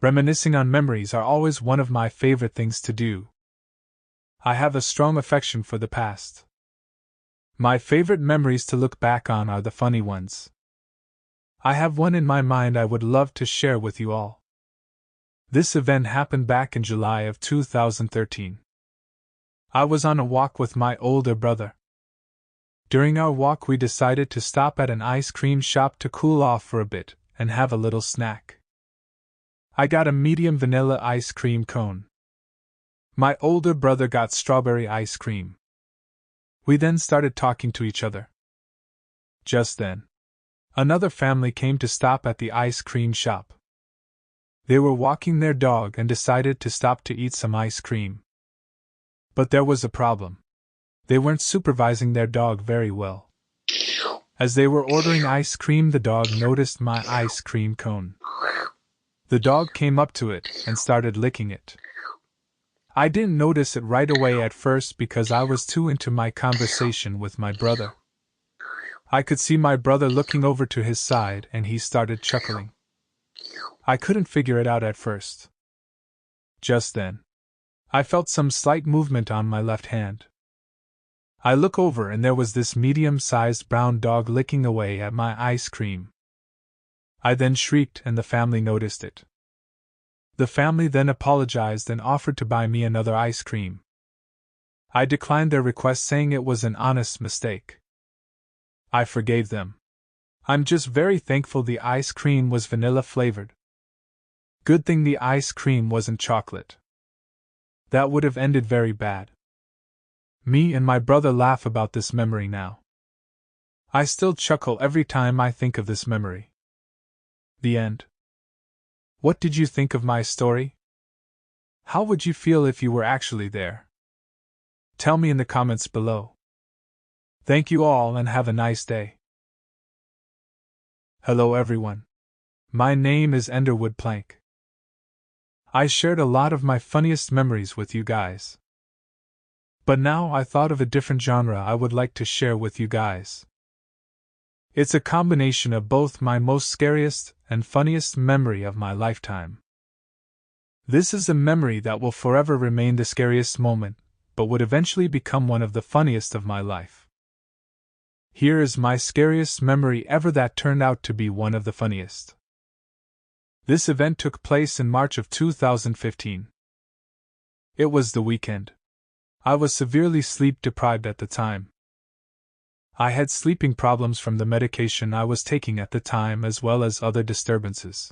Reminiscing on memories are always one of my favorite things to do. I have a strong affection for the past. My favorite memories to look back on are the funny ones. I have one in my mind I would love to share with you all. This event happened back in July of 2013. I was on a walk with my older brother. During our walk, we decided to stop at an ice cream shop to cool off for a bit and have a little snack. I got a medium vanilla ice cream cone. My older brother got strawberry ice cream. We then started talking to each other. Just then, another family came to stop at the ice cream shop. They were walking their dog and decided to stop to eat some ice cream. But there was a problem. They weren't supervising their dog very well. As they were ordering ice cream, the dog noticed my ice cream cone. The dog came up to it and started licking it. I didn't notice it right away at first because I was too into my conversation with my brother. I could see my brother looking over to his side and he started chuckling. I couldn't figure it out at first. Just then, I felt some slight movement on my left hand. I look over and there was this medium-sized brown dog licking away at my ice cream. I then shrieked and the family noticed it. The family then apologized and offered to buy me another ice cream. I declined their request, saying it was an honest mistake. I forgave them. I'm just very thankful the ice cream was vanilla flavored. Good thing the ice cream wasn't chocolate. That would have ended very bad. Me and my brother laugh about this memory now. I still chuckle every time I think of this memory. The end. What did you think of my story? How would you feel if you were actually there? Tell me in the comments below. Thank you all and have a nice day. Hello everyone. My name is Enderwood Plank. I shared a lot of my funniest memories with you guys. But now I thought of a different genre I would like to share with you guys. It's a combination of both my most scariest and funniest memory of my lifetime. This is a memory that will forever remain the scariest moment, but would eventually become one of the funniest of my life. Here is my scariest memory ever that turned out to be one of the funniest. This event took place in March of 2015. It was the weekend. I was severely sleep deprived at the time. I had sleeping problems from the medication I was taking at the time, as well as other disturbances.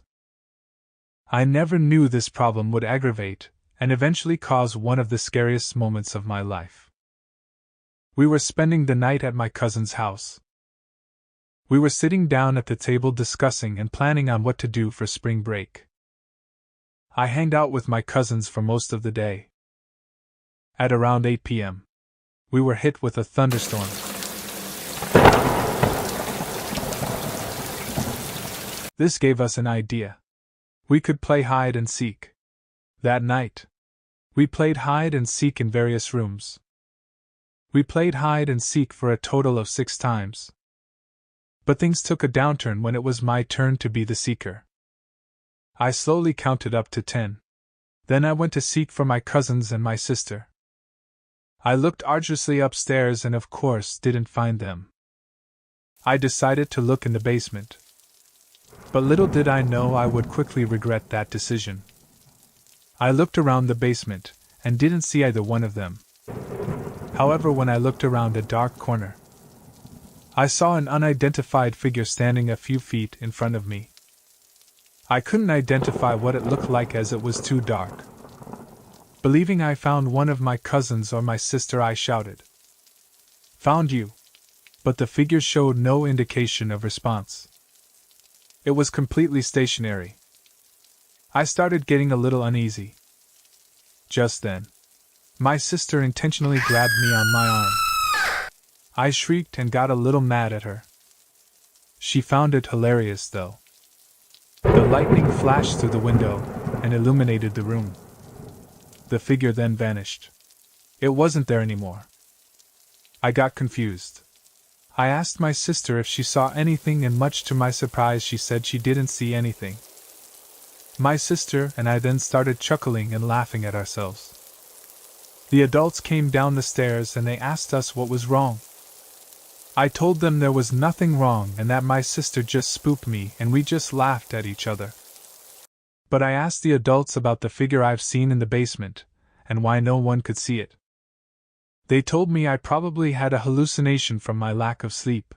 I never knew this problem would aggravate and eventually cause one of the scariest moments of my life. We were spending the night at my cousin's house. We were sitting down at the table discussing and planning on what to do for spring break. I hanged out with my cousins for most of the day. At around 8 p.m., we were hit with a thunderstorm. This gave us an idea. We could play hide and seek. That night, we played hide and seek in various rooms. We played hide and seek for a total of 6 times. But things took a downturn when it was my turn to be the seeker. I slowly counted up to 10. Then I went to seek for my cousins and my sister. I looked arduously upstairs and of course didn't find them. I decided to look in the basement. But little did I know I would quickly regret that decision. I looked around the basement and didn't see either one of them. However, when I looked around a dark corner, I saw an unidentified figure standing a few feet in front of me. I couldn't identify what it looked like as it was too dark. Believing I found one of my cousins or my sister, I shouted, "Found you!" But the figure showed no indication of response. It was completely stationary. I started getting a little uneasy. Just then, my sister intentionally grabbed me on my arm. I shrieked and got a little mad at her. She found it hilarious though. The lightning flashed through the window and illuminated the room. The figure then vanished. It wasn't there anymore. I got confused. I asked my sister if she saw anything, and much to my surprise she said she didn't see anything. My sister and I then started chuckling and laughing at ourselves. The adults came down the stairs and they asked us what was wrong. I told them there was nothing wrong and that my sister just spooked me and we just laughed at each other. But I asked the adults about the figure I've seen in the basement, and why no one could see it. They told me I probably had a hallucination from my lack of sleep.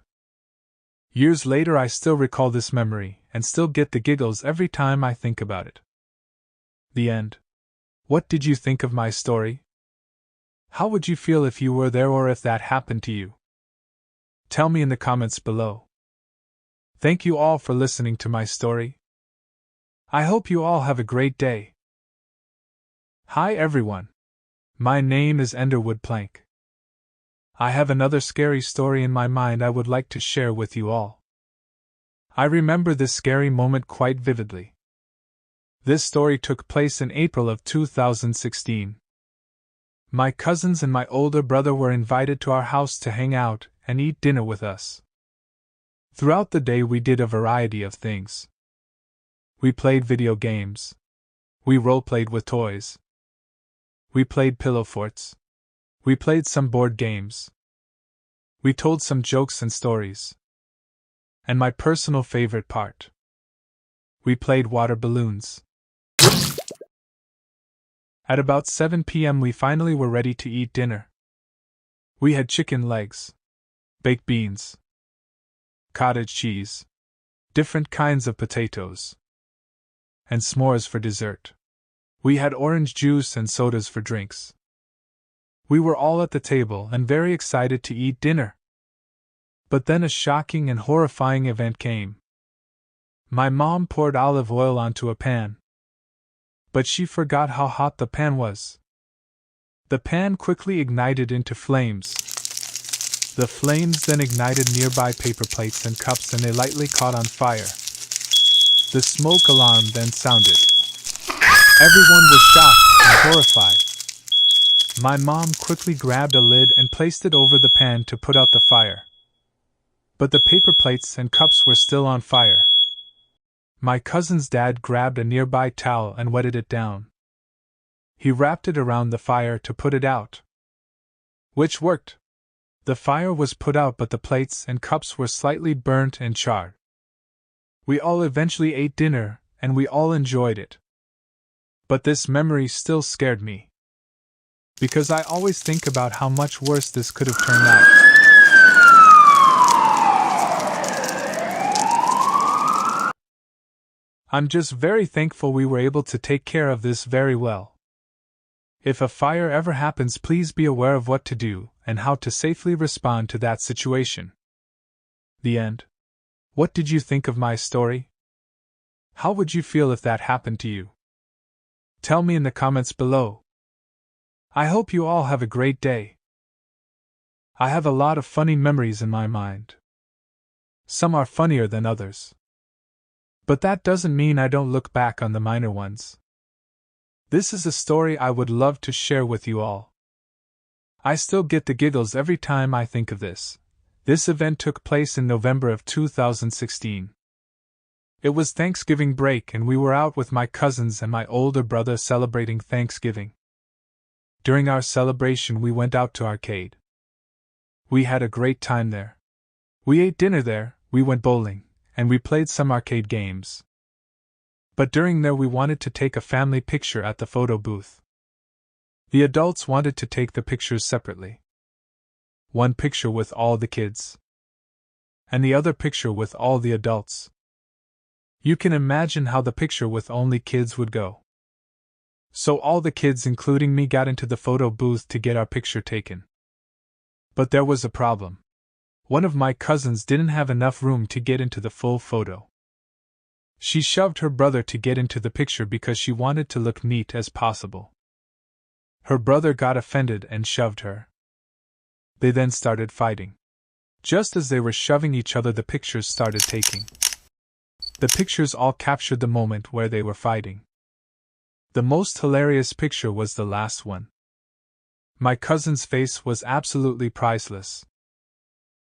Years later I still recall this memory, and still get the giggles every time I think about it. The end. What did you think of my story? How would you feel if you were there or if that happened to you? Tell me in the comments below. Thank you all for listening to my story. I hope you all have a great day. Hi everyone. My name is Enderwood Plank. I have another scary story in my mind I would like to share with you all. I remember this scary moment quite vividly. This story took place in April of 2016. My cousins and my older brother were invited to our house to hang out and eat dinner with us. Throughout the day we did a variety of things. We played video games. We role-played with toys. We played pillow forts. We played some board games. We told some jokes and stories. And my personal favorite part. We played water balloons. At about 7 p.m. we finally were ready to eat dinner. We had chicken legs, baked beans, cottage cheese, different kinds of potatoes, and s'mores for dessert. We had orange juice and sodas for drinks. We were all at the table and very excited to eat dinner. But then a shocking and horrifying event came. My mom poured olive oil onto a pan. But she forgot how hot the pan was. The pan quickly ignited into flames. The flames then ignited nearby paper plates and cups and they lightly caught on fire. The smoke alarm then sounded. Everyone was shocked and horrified. My mom quickly grabbed a lid and placed it over the pan to put out the fire. But the paper plates and cups were still on fire. My cousin's dad grabbed a nearby towel and wetted it down. He wrapped it around the fire to put it out. Which worked. The fire was put out but the plates and cups were slightly burnt and charred. We all eventually ate dinner, and we all enjoyed it. But this memory still scared me. Because I always think about how much worse this could have turned out. I'm just very thankful we were able to take care of this very well. If a fire ever happens, please be aware of what to do and how to safely respond to that situation. The end. What did you think of my story? How would you feel if that happened to you? Tell me in the comments below. I hope you all have a great day. I have a lot of funny memories in my mind. Some are funnier than others. But that doesn't mean I don't look back on the minor ones. This is a story I would love to share with you all. I still get the giggles every time I think of this. This event took place in November of 2016. It was Thanksgiving break and we were out with my cousins and my older brother celebrating Thanksgiving. During our celebration we went out to arcade. We had a great time there. We ate dinner there, we went bowling, and we played some arcade games. But during there we wanted to take a family picture at the photo booth. The adults wanted to take the pictures separately. One picture with all the kids. And the other picture with all the adults. You can imagine how the picture with only kids would go. So all the kids including me got into the photo booth to get our picture taken. But there was a problem. One of my cousins didn't have enough room to get into the full photo. She shoved her brother to get into the picture because she wanted to look neat as possible. Her brother got offended and shoved her. They then started fighting. Just as they were shoving each other, the pictures started taking. The pictures all captured the moment where they were fighting. The most hilarious picture was the last one. My cousin's face was absolutely priceless.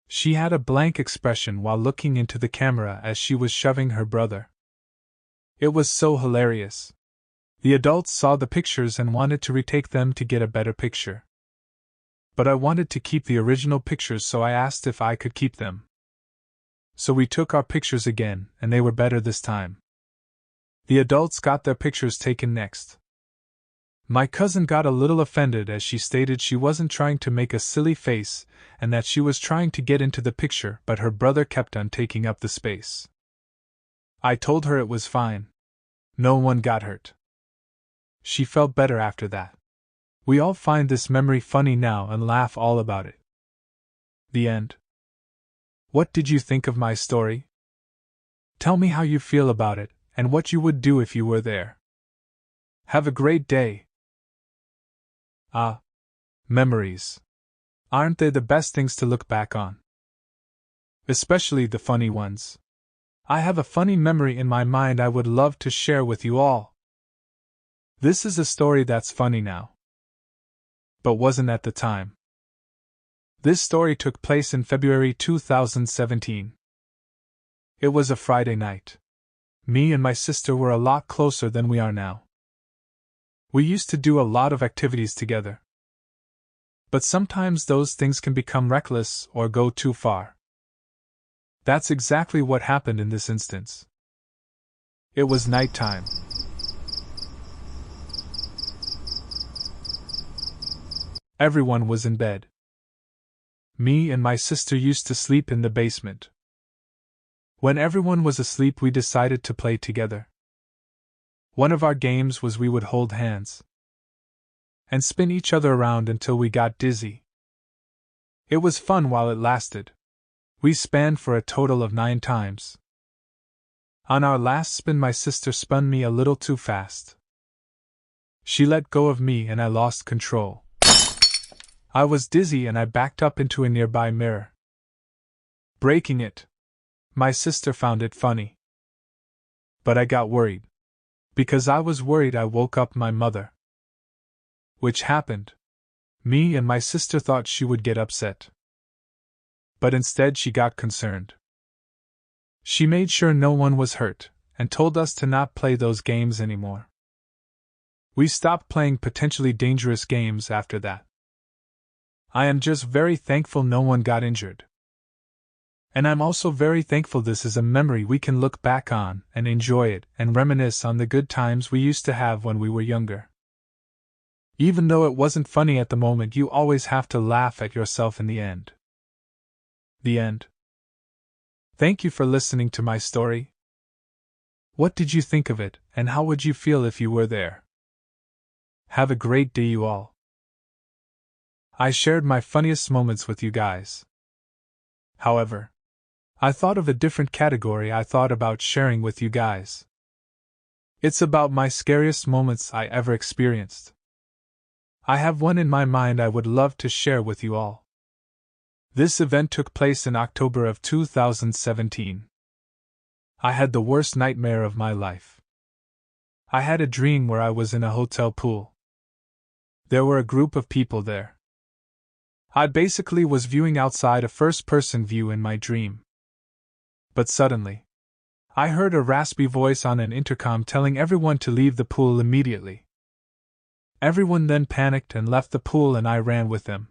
She had a blank expression while looking into the camera as she was shoving her brother. It was so hilarious. The adults saw the pictures and wanted to retake them to get a better picture. But I wanted to keep the original pictures, so I asked if I could keep them. So we took our pictures again, and they were better this time. The adults got their pictures taken next. My cousin got a little offended as she stated she wasn't trying to make a silly face and that she was trying to get into the picture, but her brother kept on taking up the space. I told her it was fine. No one got hurt. She felt better after that. We all find this memory funny now and laugh all about it. The end. What did you think of my story? Tell me how you feel about it and what you would do if you were there. Have a great day. Ah, memories. Aren't they the best things to look back on? Especially the funny ones. I have a funny memory in my mind I would love to share with you all. This is a story that's funny now, but wasn't at the time. This story took place in February 2017. It was a Friday night. Me and my sister were a lot closer than we are now. We used to do a lot of activities together. But sometimes those things can become reckless or go too far. That's exactly what happened in this instance. It was nighttime. Everyone was in bed. Me and my sister used to sleep in the basement. When everyone was asleep, we decided to play together. One of our games was we would hold hands and spin each other around until we got dizzy. It was fun while it lasted. We span for a total of 9 times. On our last spin, my sister spun me a little too fast. She let go of me and I lost control. I was dizzy and I backed up into a nearby mirror, breaking it. My sister found it funny. But I got worried. Because I was worried, I woke up my mother. Which happened. Me and my sister thought she would get upset. But instead she got concerned. She made sure no one was hurt, and told us to not play those games anymore. We stopped playing potentially dangerous games after that. I am just very thankful no one got injured. And I'm also very thankful this is a memory we can look back on and enjoy it and reminisce on the good times we used to have when we were younger. Even though it wasn't funny at the moment, you always have to laugh at yourself in the end. The end. Thank you for listening to my story. What did you think of it, and how would you feel if you were there? Have a great day, you all. I shared my funniest moments with you guys. However, I thought of a different category I thought about sharing with you guys. It's about my scariest moments I ever experienced. I have one in my mind I would love to share with you all. This event took place in October of 2017. I had the worst nightmare of my life. I had a dream where I was in a hotel pool. There were a group of people there. I basically was viewing outside a first-person view in my dream. But suddenly, I heard a raspy voice on an intercom telling everyone to leave the pool immediately. Everyone then panicked and left the pool, and I ran with them.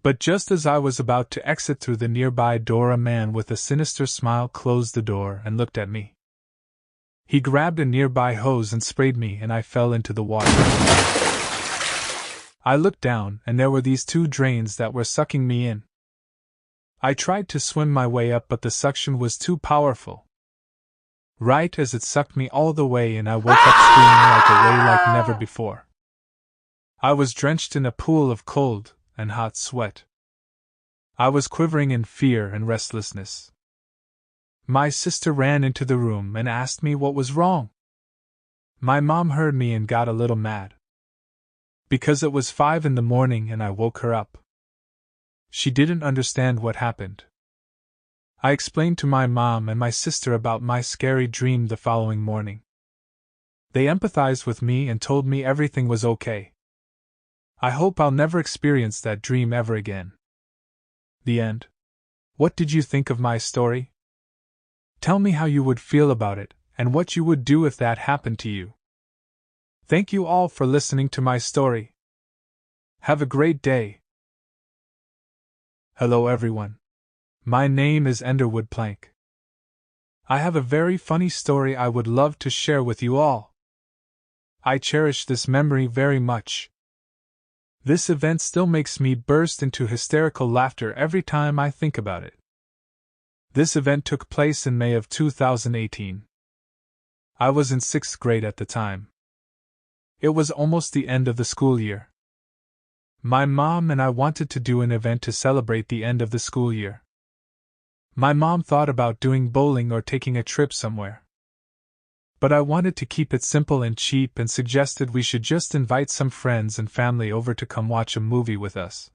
But just as I was about to exit through the nearby door, a man with a sinister smile closed the door and looked at me. He grabbed a nearby hose and sprayed me, and I fell into the water. I looked down, and there were these 2 drains that were sucking me in. I tried to swim my way up, but the suction was too powerful. Right as it sucked me all the way in, I woke up screaming like a ray like never before. I was drenched in a pool of cold and hot sweat. I was quivering in fear and restlessness. My sister ran into the room and asked me what was wrong. My mom heard me and got a little mad. Because it was 5 in the morning and I woke her up. She didn't understand what happened. I explained to my mom and my sister about my scary dream the following morning. They empathized with me and told me everything was okay. I hope I'll never experience that dream ever again. The end. What did you think of my story? Tell me how you would feel about it, and what you would do if that happened to you. Thank you all for listening to my story. Have a great day. Hello everyone. My name is Enderwood Plank. I have a very funny story I would love to share with you all. I cherish this memory very much. This event still makes me burst into hysterical laughter every time I think about it. This event took place in May of 2018. I was in 6th grade at the time. It was almost the end of the school year. My mom and I wanted to do an event to celebrate the end of the school year. My mom thought about doing bowling or taking a trip somewhere. But I wanted to keep it simple and cheap and suggested we should just invite some friends and family over to come watch a movie with us.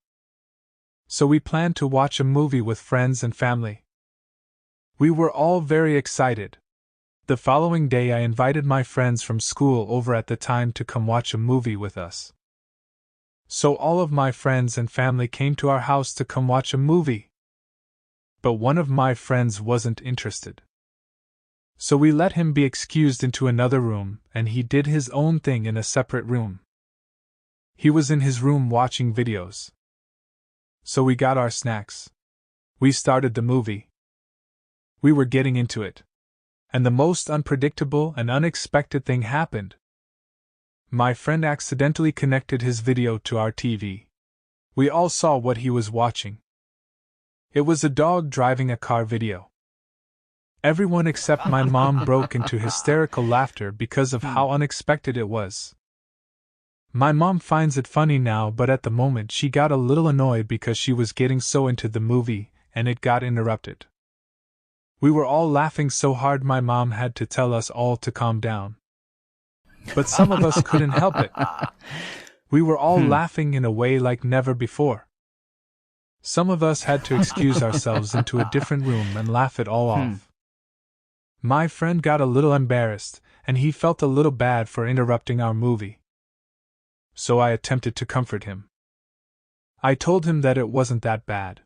So we planned to watch a movie with friends and family. We were all very excited. The following day I invited my friends from school over at the time to come watch a movie with us. So all of my friends and family came to our house to come watch a movie. But one of my friends wasn't interested. So we let him be excused into another room, and he did his own thing in a separate room. He was in his room watching videos. So we got our snacks. We started the movie. We were getting into it. And the most unpredictable and unexpected thing happened. My friend accidentally connected his video to our TV. We all saw what he was watching. It was a dog driving a car video. Everyone except my mom broke into hysterical laughter because of how unexpected it was. My mom finds it funny now, but at the moment she got a little annoyed because she was getting so into the movie, and it got interrupted. We were all laughing so hard my mom had to tell us all to calm down. But some of us couldn't help it. We were all laughing in a way like never before. Some of us had to excuse ourselves into a different room and laugh it all off. My friend got a little embarrassed, and he felt a little bad for interrupting our movie. So I attempted to comfort him. I told him that it wasn't that bad.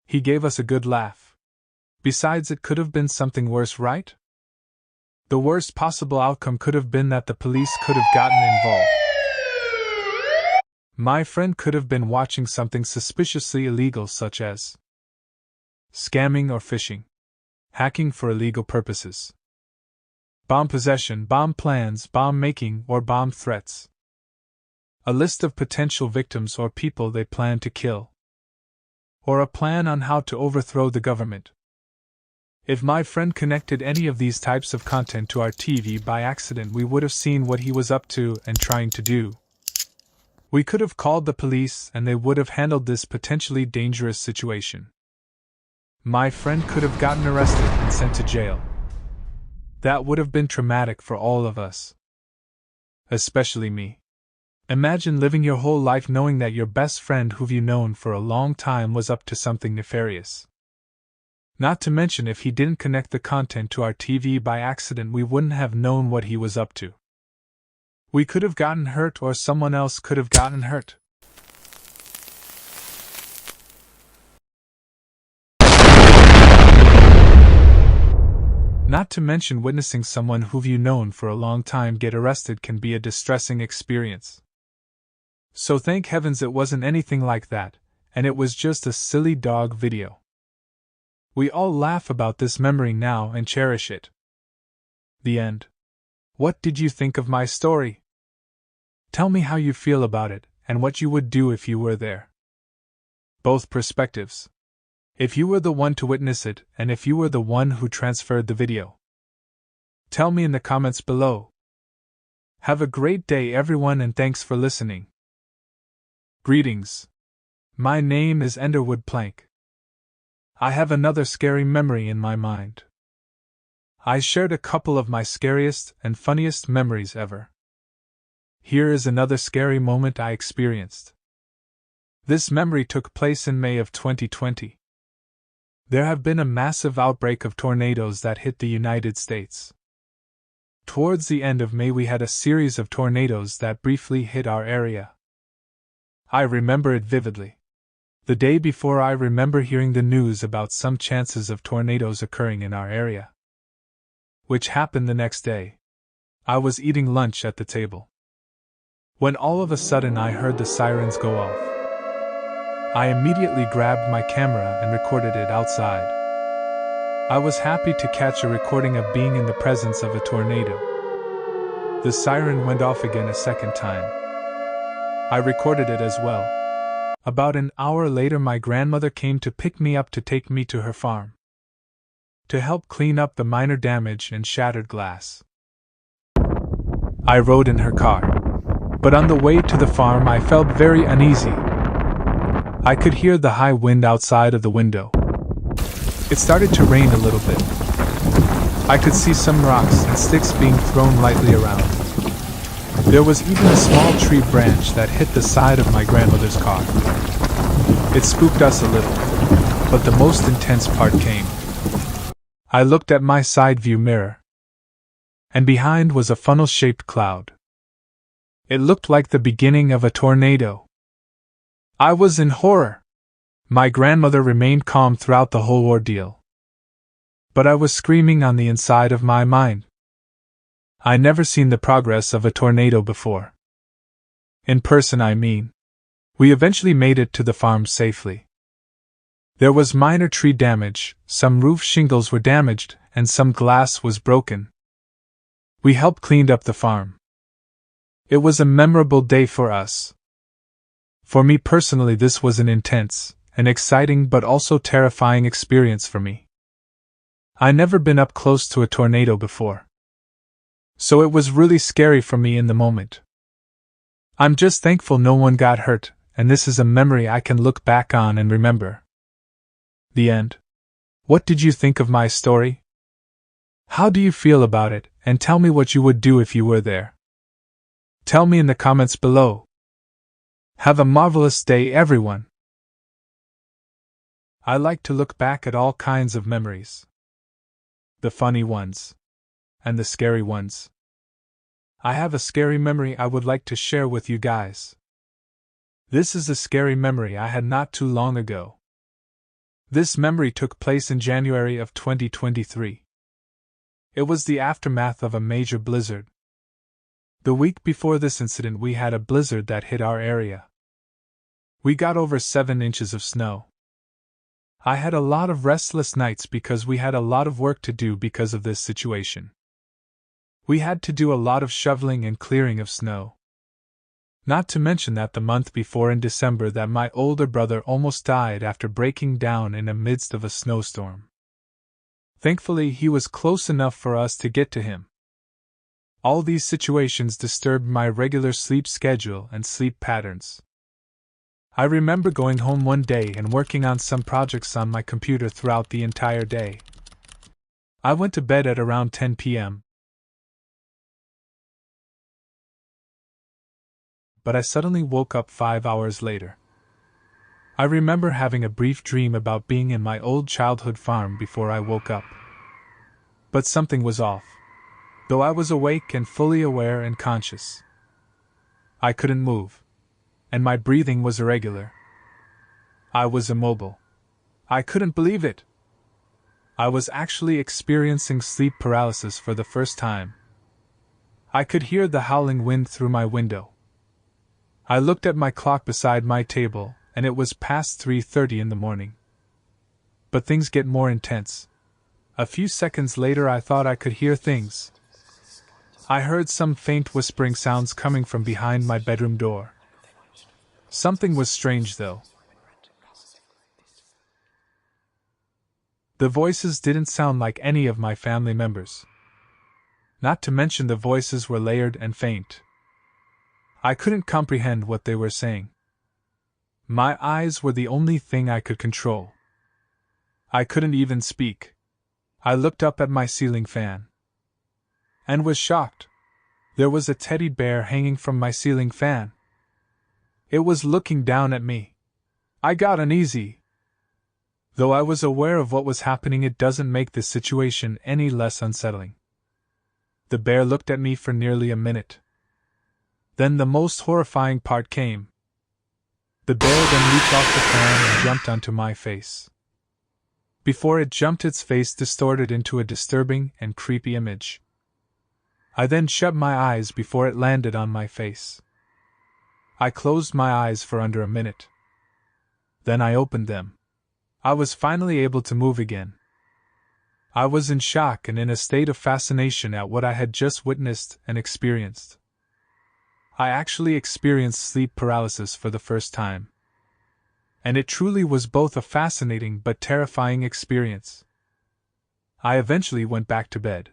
He gave us a good laugh. Besides, it could have been something worse, right? The worst possible outcome could have been that the police could have gotten involved. My friend could have been watching something suspiciously illegal, such as scamming or phishing, hacking for illegal purposes, bomb possession, bomb plans, bomb making, or bomb threats, a list of potential victims or people they plan to kill, or a plan on how to overthrow the government. If my friend connected any of these types of content to our TV by accident, we would have seen what he was up to and trying to do. We could have called the police and they would have handled this potentially dangerous situation. My friend could have gotten arrested and sent to jail. That would have been traumatic for all of us. Especially me. Imagine living your whole life knowing that your best friend who've you known for a long time was up to something nefarious. Not to mention, if he didn't connect the content to our TV by accident, we wouldn't have known what he was up to. We could have gotten hurt, or someone else could have gotten hurt. Not to mention, witnessing someone who've you known for a long time get arrested can be a distressing experience. So thank heavens it wasn't anything like that, and it was just a silly dog video. We all laugh about this memory now and cherish it. The end. What did you think of my story? Tell me how you feel about it, and what you would do if you were there. Both perspectives. If you were the one to witness it, and if you were the one who transferred the video. Tell me in the comments below. Have a great day everyone, and thanks for listening. Greetings. My name is Enderwood Plank. I have another scary memory in my mind. I shared a couple of my scariest and funniest memories ever. Here is another scary moment I experienced. This memory took place in May of 2020. There have been a massive outbreak of tornadoes that hit the United States. Towards the end of May, we had a series of tornadoes that briefly hit our area. I remember it vividly. The day before, I remember hearing the news about some chances of tornadoes occurring in our area. which happened the next day. I was eating lunch at the table, when all of a sudden I heard the sirens go off. I immediately grabbed my camera and recorded it outside. I was happy to catch a recording of being in the presence of a tornado. The siren went off again a second time. I recorded it as well. About an hour later, my grandmother came to pick me up to take me to her farm, to help clean up the minor damage and shattered glass. I rode in her car, but on the way to the farm I felt very uneasy. I could hear the high wind outside of the window. It started to rain a little bit. I could see some rocks and sticks being thrown lightly around. There was even a small tree branch that hit the side of my grandmother's car. It spooked us a little, but the most intense part came. I looked at my side view mirror, and behind was a funnel-shaped cloud. It looked like the beginning of a tornado. I was in horror. My grandmother remained calm throughout the whole ordeal, but I was screaming on the inside of my mind. I never seen the progress of a tornado before. In person, I mean. We eventually made it to the farm safely. There was minor tree damage, some roof shingles were damaged, and some glass was broken. We helped clean up the farm. It was a memorable day for us. For me personally, this was an intense, an exciting but also terrifying experience for me. I never been up close to a tornado before, so it was really scary for me in the moment. I'm just thankful no one got hurt, and this is a memory I can look back on and remember. The end. What did you think of my story? How do you feel about it, and tell me what you would do if you were there. Tell me in the comments below. Have a marvelous day, everyone. I like to look back at all kinds of memories. The funny ones, and the scary ones. I have a scary memory I would like to share with you guys. This is a scary memory I had not too long ago. This memory took place in January of 2023. It was the aftermath of a major blizzard. The week before this incident, we had a blizzard that hit our area. We got over 7 inches of snow. I had a lot of restless nights because we had a lot of work to do because of this situation. We had to do a lot of shoveling and clearing of snow. Not to mention that the month before, in December, that my older brother almost died after breaking down in the midst of a snowstorm. Thankfully, he was close enough for us to get to him. All these situations disturbed my regular sleep schedule and sleep patterns. I remember going home one day and working on some projects on my computer throughout the entire day. I went to bed at around 10 p.m. But I suddenly woke up 5 hours later. I remember having a brief dream about being in my old childhood farm before I woke up. But something was off. Though I was awake and fully aware and conscious, I couldn't move, and my breathing was irregular. I was immobile. I couldn't believe it. I was actually experiencing sleep paralysis for the first time. I could hear the howling wind through my window. I looked at my clock beside my table, and it was past 3:30 in the morning. But things get more intense. A few seconds later, I thought I could hear things. I heard some faint whispering sounds coming from behind my bedroom door. Something was strange, though. The voices didn't sound like any of my family members. Not to mention the voices were layered and faint. I couldn't comprehend what they were saying. My eyes were the only thing I could control. I couldn't even speak. I looked up at my ceiling fan and was shocked. There was a teddy bear hanging from my ceiling fan. It was looking down at me. I got uneasy. Though I was aware of what was happening, it doesn't make the situation any less unsettling. The bear looked at me for nearly a minute. Then the most horrifying part came. The bear then leaped off the fan and jumped onto my face. before it jumped, its face distorted into a disturbing and creepy image. I then shut my eyes before it landed on my face. I closed my eyes for under a minute. Then I opened them. I was finally able to move again. I was in shock and in a state of fascination at what I had just witnessed and experienced. I actually experienced sleep paralysis for the first time. And it truly was both a fascinating but terrifying experience. I eventually went back to bed.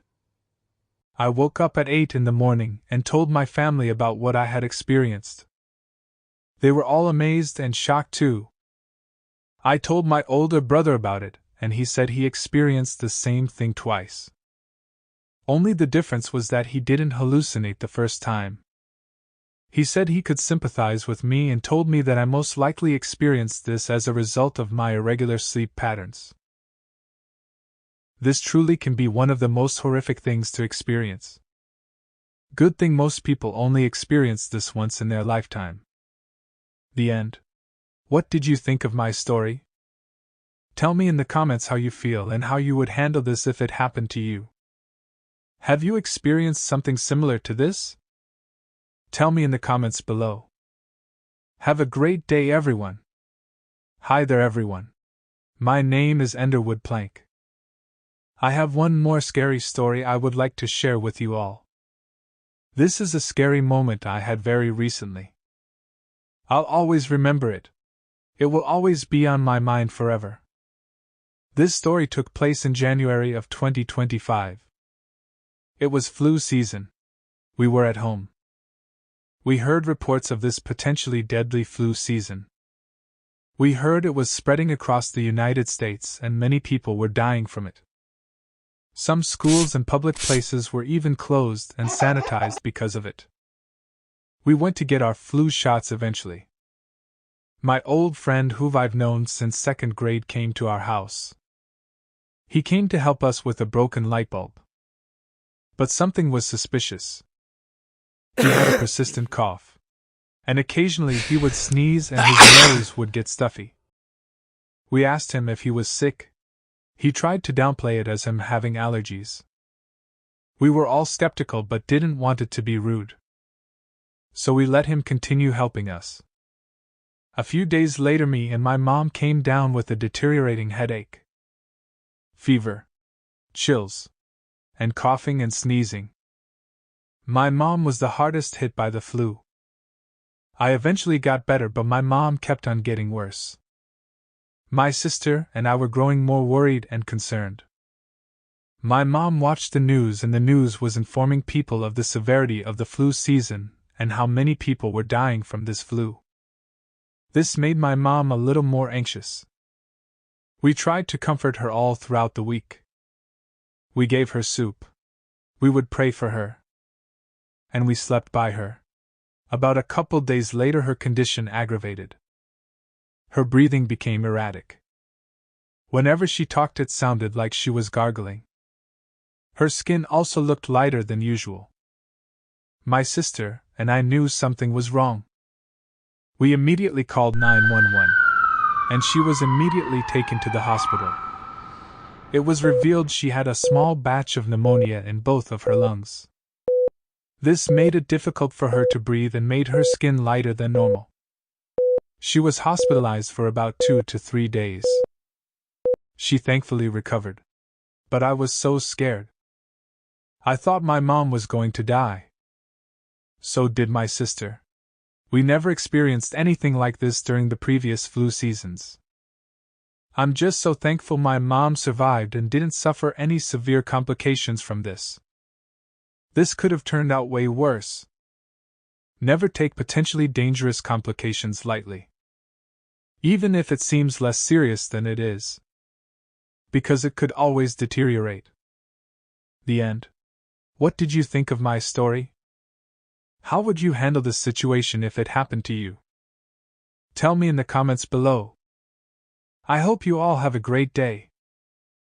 I woke up at 8 in the morning and told my family about what I had experienced. They were all amazed and shocked too. I told my older brother about it, and he said he experienced the same thing twice. Only the difference was that he didn't hallucinate the first time. He said he could sympathize with me and told me that I most likely experienced this as a result of my irregular sleep patterns. This truly can be one of the most horrific things to experience. Good thing most people only experience this once in their lifetime. The end. What did you think of my story? Tell me in the comments how you feel and how you would handle this if it happened to you. Have you experienced something similar to this? Tell me in the comments below. Have a great day, everyone. Hi there, everyone. My name is Enderwood Plank. I have one more scary story I would like to share with you all. This is a scary moment I had very recently. I'll always remember it. It will always be on my mind forever. This story took place in January of 2025. It was flu season. We were at home. We heard reports of this potentially deadly flu season. We heard it was spreading across the United States and many people were dying from it. Some schools and public places were even closed and sanitized because of it. We went to get our flu shots eventually. My old friend who I've known since second grade came to our house. He came to help us with a broken light bulb. But something was suspicious. He had a persistent cough. And occasionally he would sneeze and his nose would get stuffy. We asked him if he was sick. He tried to downplay it as him having allergies. We were all skeptical but didn't want it to be rude. So we let him continue helping us. A few days later, me and my mom came down with a deteriorating headache, fever, chills, and coughing and sneezing. My mom was the hardest hit by the flu. I eventually got better, but my mom kept on getting worse. My sister and I were growing more worried and concerned. My mom watched the news, and the news was informing people of the severity of the flu season and how many people were dying from this flu. This made my mom a little more anxious. We tried to comfort her all throughout the week. We gave her soup. We would pray for her. And we slept by her. About a couple days later, her condition aggravated. Her breathing became erratic. Whenever she talked, it sounded like she was gargling. Her skin also looked lighter than usual. My sister and I knew something was wrong. We immediately called 911, and she was immediately taken to the hospital. It was revealed she had a small batch of pneumonia in both of her lungs. This made it difficult for her to breathe and made her skin lighter than normal. She was hospitalized for about 2 to 3 days. She thankfully recovered. But I was so scared. I thought my mom was going to die. So did my sister. We never experienced anything like this during the previous flu seasons. I'm just so thankful my mom survived and didn't suffer any severe complications from this. This could have turned out way worse. Never take potentially dangerous complications lightly, even if it seems less serious than it is, because it could always deteriorate. The end. What did you think of my story? How would you handle this situation if it happened to you? Tell me in the comments below. I hope you all have a great day.